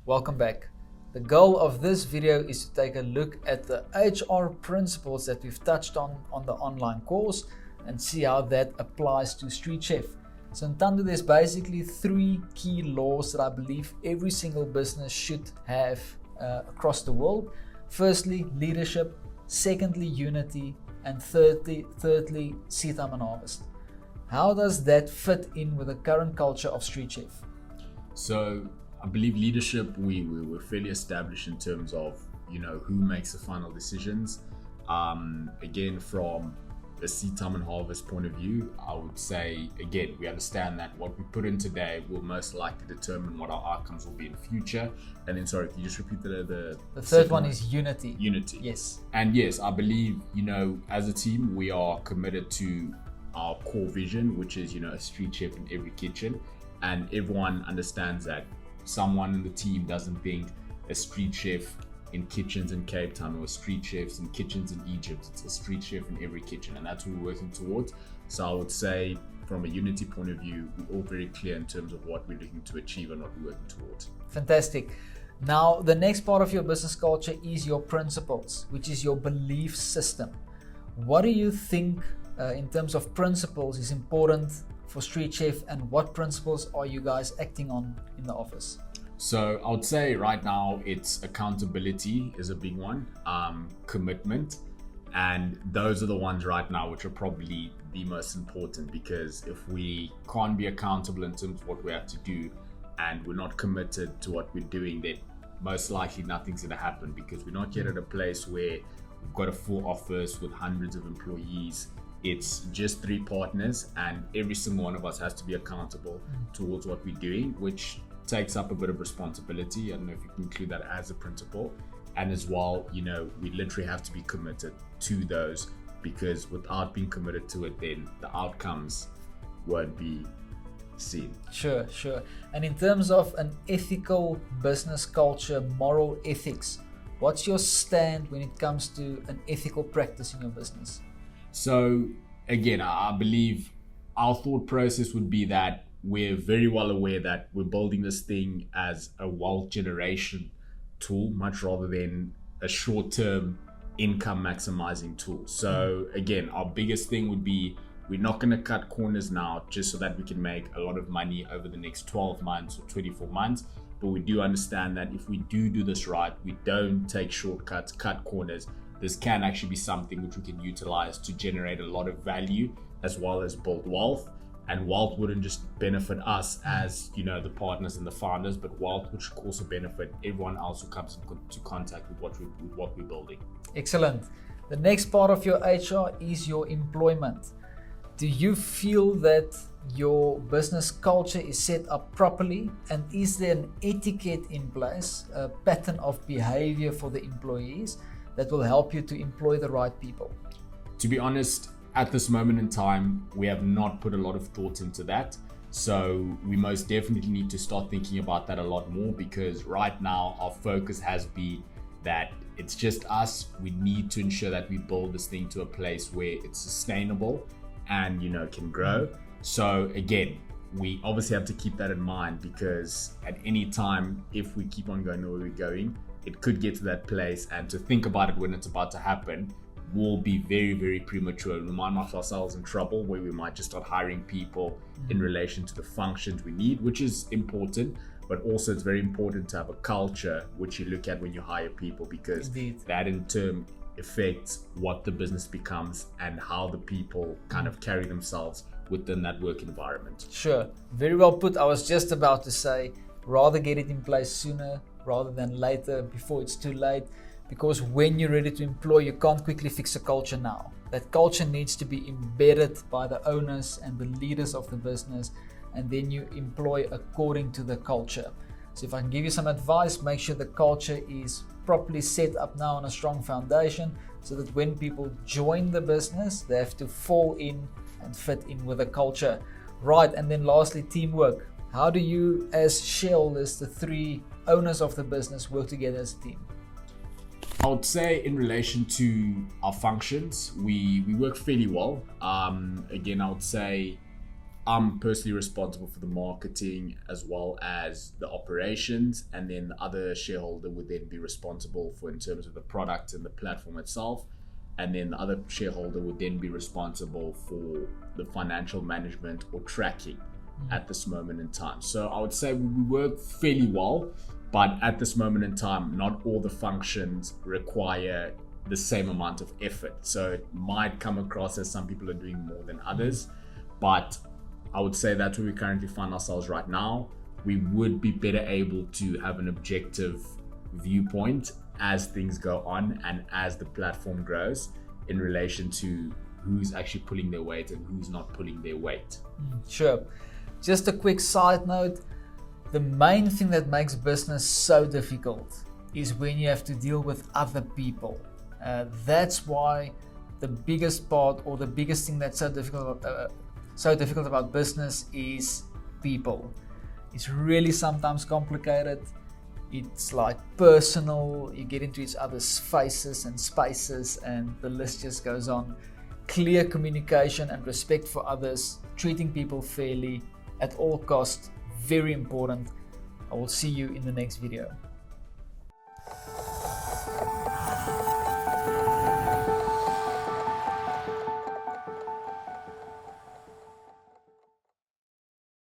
Welcome back. The goal of this video is to take a look at the HR principles that we've touched on the online course and see how that applies to Street Chef. So in Ntando, there's basically three key laws that I believe every single business should have across the world. Firstly, leadership. Secondly, unity. And thirdly, seed time and harvest. How does that fit in with the current culture of Street Chef? So I believe leadership, we're fairly established in terms of, who makes the final decisions. Again, from a seed time and harvest point of view, I would say, again, we understand that what we put in today will most likely determine what our outcomes will be in the future. And then, sorry, can you just repeat the third one is unity. Unity. Yes. And yes, I believe, as a team, we are committed to our core vision, which is, a street chef in every kitchen. And everyone understands that someone in the team doesn't think a street chef in kitchens in Cape Town or street chefs in kitchens in Egypt. It's a street chef in every kitchen, and that's what we're working towards. So I would say from a unity point of view, we're all very clear in terms of what we're looking to achieve and what we're working towards. Fantastic. Now, the next part of your business culture is your principles, which is your belief system. What do you think in terms of principles is important for Street Chef, and what principles are you guys acting on in the office? So I would say right now it's accountability is a big one, commitment, and those are the ones right now which are probably the most important, because if we can't be accountable in terms of what we have to do and we're not committed to what we're doing, then most likely nothing's going to happen, because we're not yet at a place where we've got a full office with hundreds of employees. It's just three partners, and every single one of us has to be accountable towards what we're doing, which takes up a bit of responsibility. I don't know if you can include that as a principle. And as well, we literally have to be committed to those, because without being committed to it, then the outcomes won't be seen. Sure. And in terms of an ethical business culture, moral ethics, what's your stand when it comes to an ethical practice in your business? So again, I believe our thought process would be that we're very well aware that we're building this thing as a wealth generation tool, much rather than a short-term income maximizing tool. So again, our biggest thing would be, we're not going to cut corners now just so that we can make a lot of money over the next 12 months or 24 months. But we do understand that if we do this right, we don't take shortcuts, cut corners, this can actually be something which we can utilize to generate a lot of value as well as build wealth. And wealth wouldn't just benefit us as, the partners and the founders, but wealth which could also benefit everyone else who comes into contact with what we're building. Excellent. The next part of your HR is your employment. Do you feel that your business culture is set up properly, and is there an etiquette in place, a pattern of behavior for the employees that will help you to employ the right people? To be honest, at this moment in time, we have not put a lot of thought into that. So we most definitely need to start thinking about that a lot more, because right now our focus has been that it's just us. We need to ensure that we build this thing to a place where it's sustainable and, can grow. So again, we obviously have to keep that in mind, because at any time, if we keep on going the way we're going, it could get to that place, and to think about it when it's about to happen will be very, very premature, and we might find ourselves in trouble where we might just start hiring people in relation to the functions we need, which is important. But also it's very important to have a culture which you look at when you hire people, because that in turn affects what the business becomes and how the people kind of carry themselves within that work environment. Sure, very well put. I was just about to say, rather get it in place sooner rather than later, before it's too late. Because when you're ready to employ, you can't quickly fix a culture now. That culture needs to be embedded by the owners and the leaders of the business, and then you employ according to the culture. So if I can give you some advice, make sure the culture is properly set up now on a strong foundation, so that when people join the business, they have to fall in and fit in with the culture. Right, and then lastly, teamwork. How do you, as shareholders, the three owners of the business, work together as a team? I would say in relation to our functions, we work fairly well. Again, I would say I'm personally responsible for the marketing as well as the operations, and then the other shareholder would then be responsible for in terms of the product and the platform itself, and then the other shareholder would then be responsible for the financial management or tracking at this moment in time. So I would say we work fairly well, but at this moment in time, not all the functions require the same amount of effort. So it might come across as some people are doing more than others, but I would say that's where we currently find ourselves right now. We would be better able to have an objective viewpoint as things go on and as the platform grows in relation to who's actually pulling their weight and who's not pulling their weight. Sure. Just a quick side note, the main thing that makes business so difficult is when you have to deal with other people. That's why the biggest part, or the biggest thing that's so difficult about business is people. It's really sometimes complicated. It's like personal. You get into each other's faces and spaces, and the list just goes on. Clear communication and respect for others, treating people fairly at all costs, very important. I will see you in the next video.